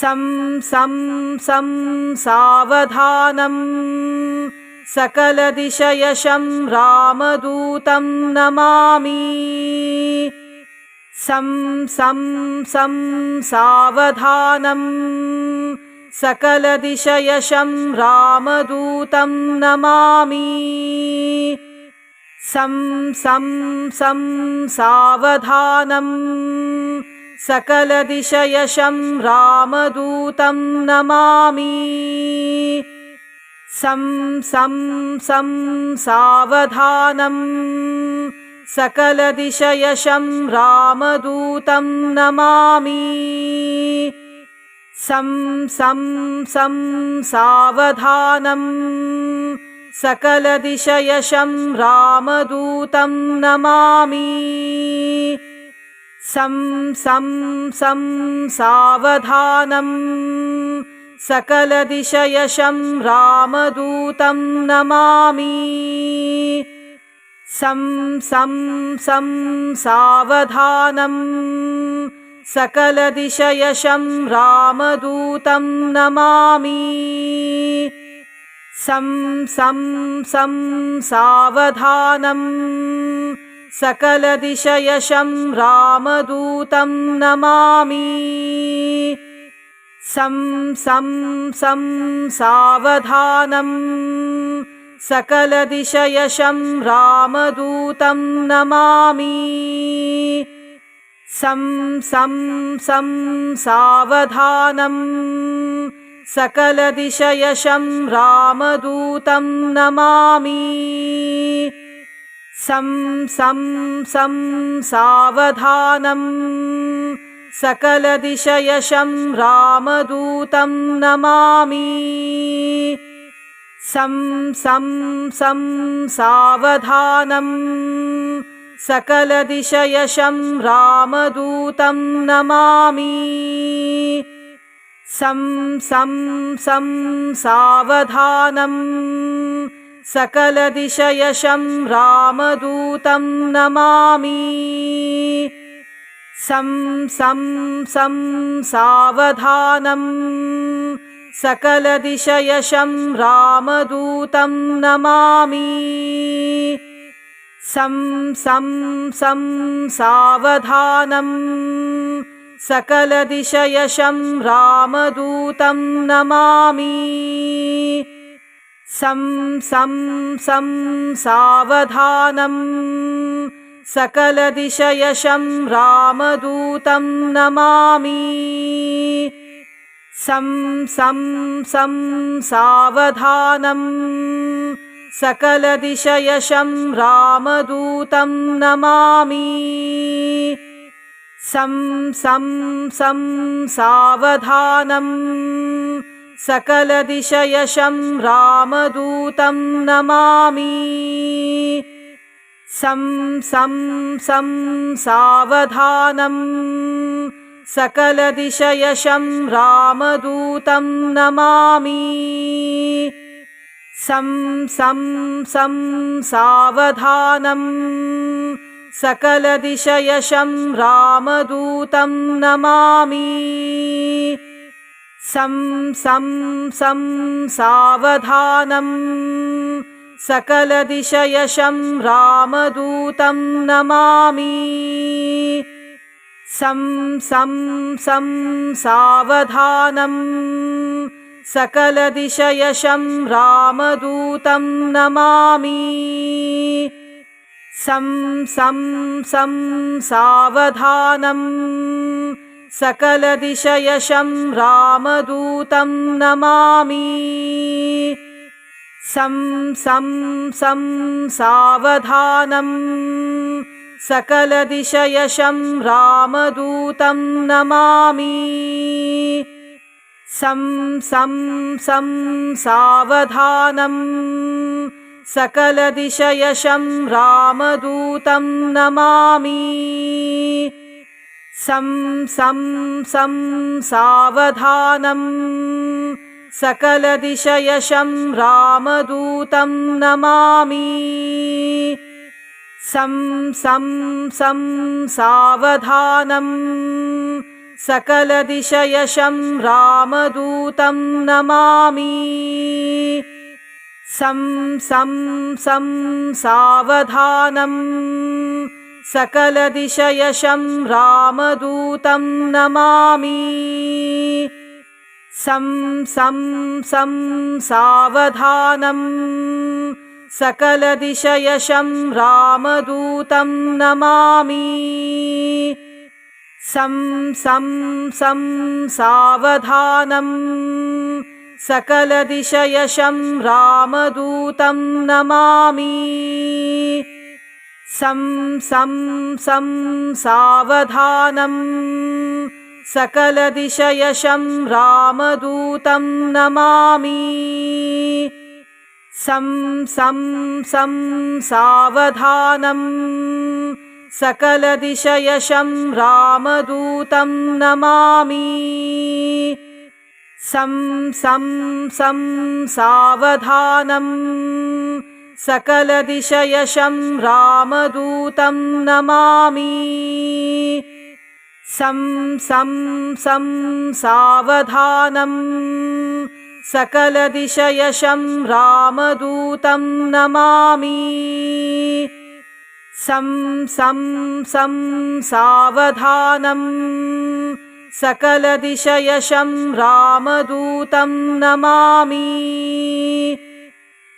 सं सं सं सावधानं सकलदिशयशं रामदूतं नमामि। सं सं सं सावधानं सकलदिशयशं रामदूतं नमामि। सं सं सं सावधानं सकलदिशयशं रामदूतं नमामि। सं सं सं सावधानं सकलदिशयशं रामदूतं नमामि। सं सं सं सावधानं सकलदिशयशं रामदूतं नमामि। सं सं सं सावधानं सकलदिशयशं रामदूतं नमामि। सं सं सं सावधानं सकलदिशयशं रामदूतं नमामि। सं सं सं सावधानं सकलदिशयशं रामदूतं नमामि। सं सं सं सावधानं सकलदिशयशं रामदूतं नमामि। सं सं सं सावधानं सकलदिशयशं रामदूतं नमामि। सं सं सं सावधानं सकलदिशयशं रामदूतं नमामि। सं सं सं सावधानं सकलदिशयशं रामदूतं नमामि। सं सं सं सावधानं सकलदिशयशं रामदूतं नमामि। सं सं सं सावधानं सकलदिशयशं रामदूतं नमामि। सं सं सं सावधानं सकलदिशयशं रामदूतं नमामि। सं सं सं सावधानं सकलदिशयशं रामदूतं नमामि। सं सं सं सावधानं सकलदिशयशं रामदूतं नमामि। सं सं सं सावधानं सकलदिशयशं रामदूतं नमामि। सं सं सं सावधानं सकलदिशयशं रामदूतं नमामि। सं सं सं सावधानं सकलदिशयशं रामदूतं नमामि। सं सं सं सावधानं सकलदिशयशं रामदूतं नमामि। सं सं सं सावधानं सकलदिशयशं रामदूतं नमामि। सं सं सं सावधानं सकलदिशयशं रामदूतं नमामि। सं सं सं सावधानं सकलदिशयशं रामदूतं नमामि। सं सं सं सावधानं सकलदिशयशं रामदूतं नमामि। सं सं सं सावधानं सकलदिशयशं रामदूतं नमामि। सं सं सं सावधानं सकलदिशयशं रामदूतं नमामि। सं सं सं सावधानम् सकलदिशयशं रामदूतं नमामि। सं सं सं सावधानम् सकलदिशयशं रामदूतं नमामि। सं सं सं सावधानम् सकलदिशयशं रामदूतं नमामि। सं सं सं सावधानम् सकलदिशयशं रामदूतं नमामि। सं सं सं सावधानम् सकलदिशयशं रामदूतं नमामि। सं सं सं सावधानम् सकलदिशयशं रामदूतं नमामि। सं सं सं सावधानम् सकलदिशयशं रामदूतं नमामि। सं सं सं सावधानम् सकलदिशयशं रामदूतं नमामि।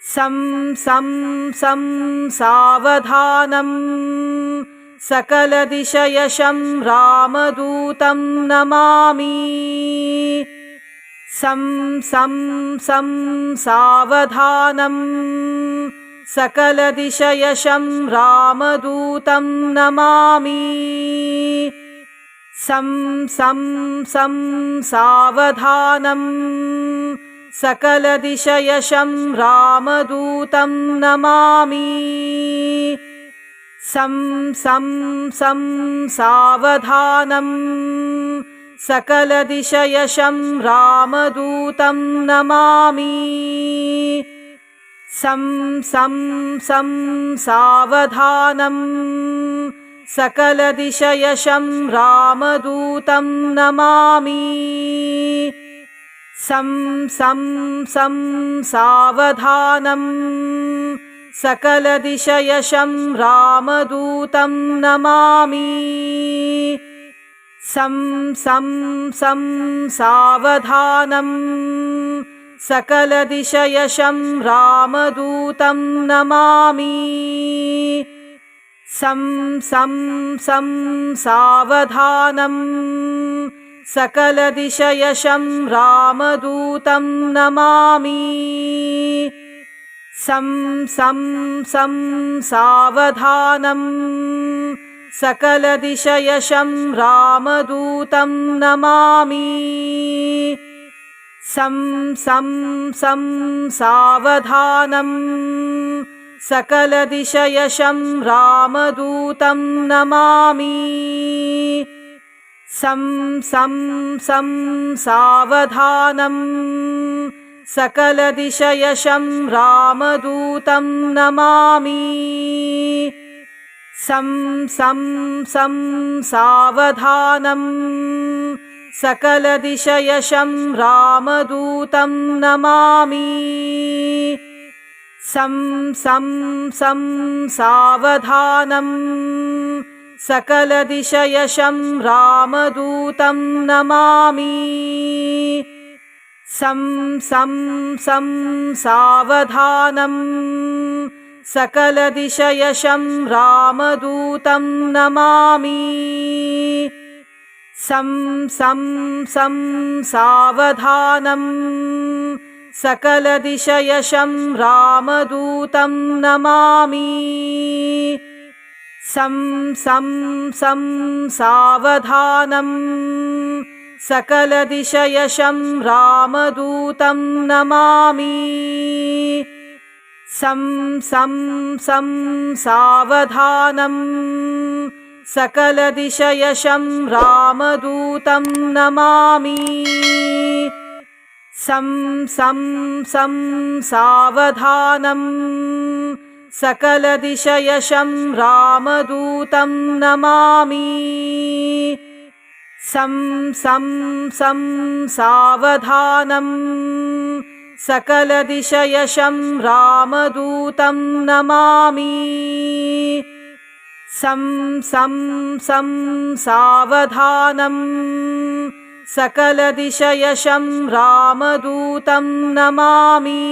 सं सं सं सावधानम् सकलदिशयशं रामदूतं नमामि। सं सं सं सावधानम् सकलदिशयशं रामदूतं नमामि। सं सं सं सावधानम् सकलदिशयशं रामदूतं नमामि। सं सं सं सावधानम् सकलदिशयशं रामदूतं नमामि। सं सं सं सावधानम् सकलदिशयशं रामदूतं नमामि। सं सं सं सावधानम् सकलदिशयशं रामदूतं नमामि। सं सं सं सावधानम् सकलदिशयशं रामदूतं नमामि। सं सं सं सावधानम् सकलदिशयशं रामदूतं नमामि। सं सं सं सावधानम् सकलदिशयशं रामदूतं नमामि। सं सं सं सावधानम् सकलदिशयशं रामदूतं नमामि। सं सं सं सावधानम् सकलदिशयशं रामदूतं नमामि। सं सं सं सावधानम् सकलदिशयशं रामदूतं नमामि। सं सं सं सावधानम् सकलदिशयशं रामदूतं नमामि। सं सं सं सावधानम् सकलदिशयशं रामदूतं नमामि। सं सं सं सावधानम् सकलदिशयशं रामदूतं नमामि। सं सं सं सावधानम् सकलदिशयशं रामदूतं नमामि। सं सं सं सावधानम् सकलदिशयशं रामदूतं नमामि। सं सं सं सावधानम् सकलदिशयशं रामदूतं नमामि। सं सं सं सावधानं सकलदिशयशं रामदूतं नमामि। सं सं सं सावधानं सकलदिशयशं रामदूतं नमामि।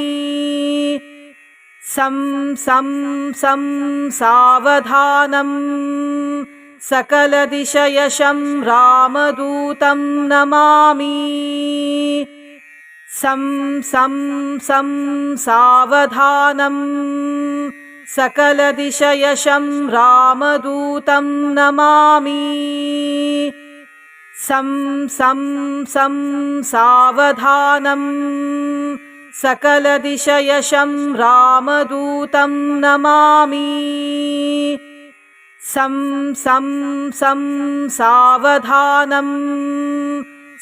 सं सं सं सावधानं सकलदिशयशं रामदूतं नमामि। सं सं सं सावधानं सकलदिशयशं रामदूतं नमामि। सं सं सं सावधानं सकलदिशयशं रामदूतं नमामि। सं सं सं सावधानं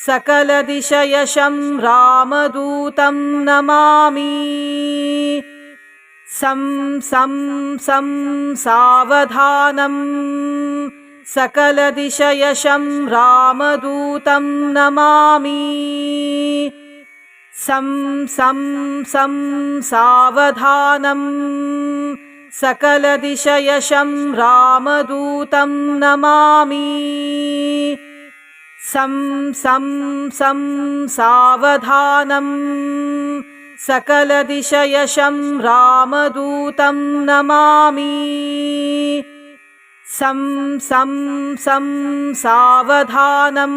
सकलदिशयशं रामदूतं नमामि। सं सं सं सावधानं सकलदिशयशं रामदूतं नमामि। सं सं सं सावधानं सकलदिशयशं रामदूतं नमामि। सं सं सं सावधानं सकलदिशयशं रामदूतं नमामि। सं सं सं सावधानं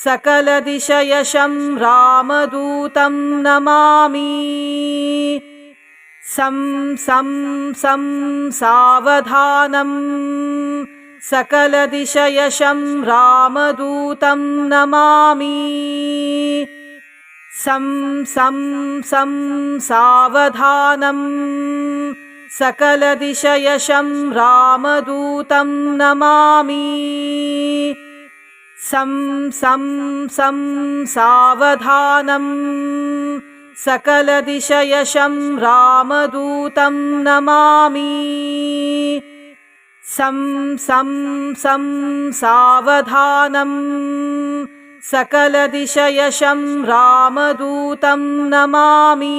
सकलदिशयशं रामदूतं नमामि। सं सं सं सावधानं सकलदिशयशं रामदूतं नमामि। सं सं सं सावधानं सकलदिशयशं रामदूतं नमामि। सं सं सं सावधानं सकलदिशयशं रामदूतं नमामि। सं सं सं सावधानं सकलदिशयशं रामदूतं नमामि।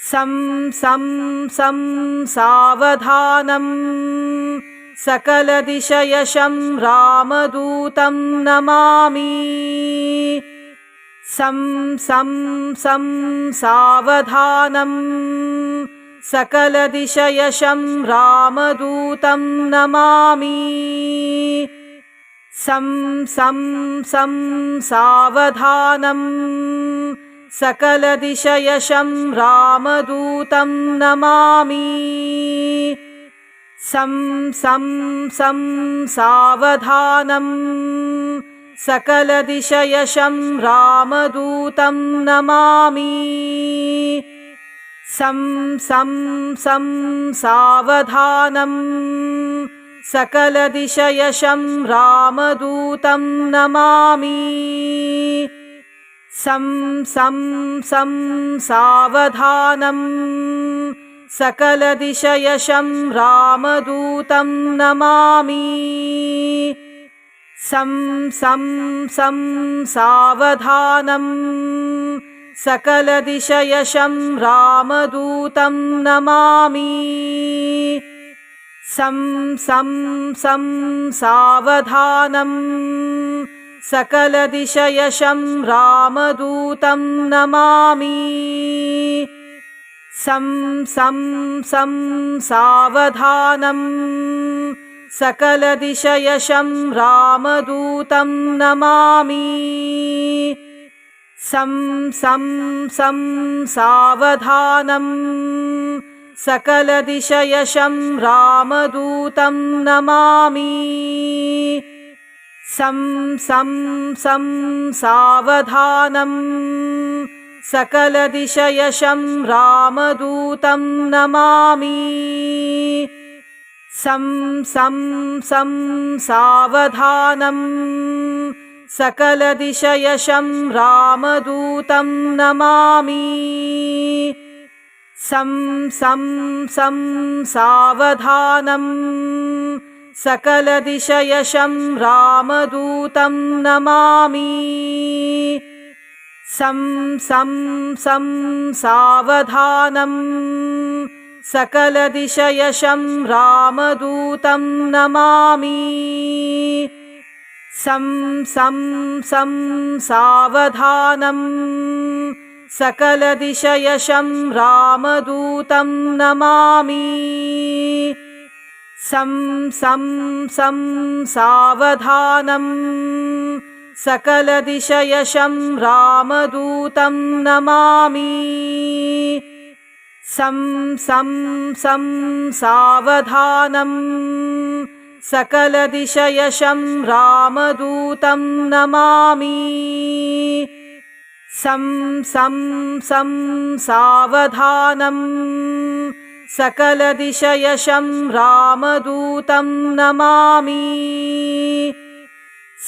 सं सं सं सावधानं सकलदिशयशं रामदूतं नमामि। सं सं सं सावधानं सकलदिशयशं रामदूतं नमामि। सं सं सं सावधानं सकलदिशयशं रामदूतं नमामि। सं सं सं सावधानं सकलदिशयशं रामदूतं नमामि। सं सं सं सावधानं सकलदिशयशं रामदूतं नमामि। सं सं सं सावधानं सकलदिशयशं रामदूतं नमामि। सं सं सं सावधानं सकलदिशयशं रामदूतं नमामि। सं सं सं सावधानं सकलदिशयशं रामदूतं नमामि। सं सं सं सावधानं सकलदिशयशं रामदूतं नमामि। सं सं सं सावधानं सकलदिशयशं रामदूतं नमामि। सं सं सं सावधानं सकलदिशयशं रामदूतं नमामि। सं सं सं सावधानं सकलदिशयशं रामदूतं नमामि। सं सं सं सावधानं सकलदिशयशं रामदूतं नमामि सं सं सं सावधानं सकलदिशयशं रामदूतं नमामि सं सं सं सावधानं सकलदिशयशं रामदूतं नमामि सं सं सं सावधानं सकलदिशयशं रामदूतं नमामि सं सं सं सावधानं सकलदिशयशं रामदूतं नमामि सं सं सं सावधानं सकलदिशयशं रामदूतं नमामि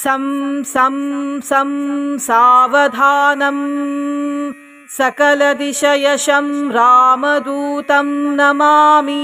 सं सं सं सावधानं सकलदिशयशं रामदूतं नमामि।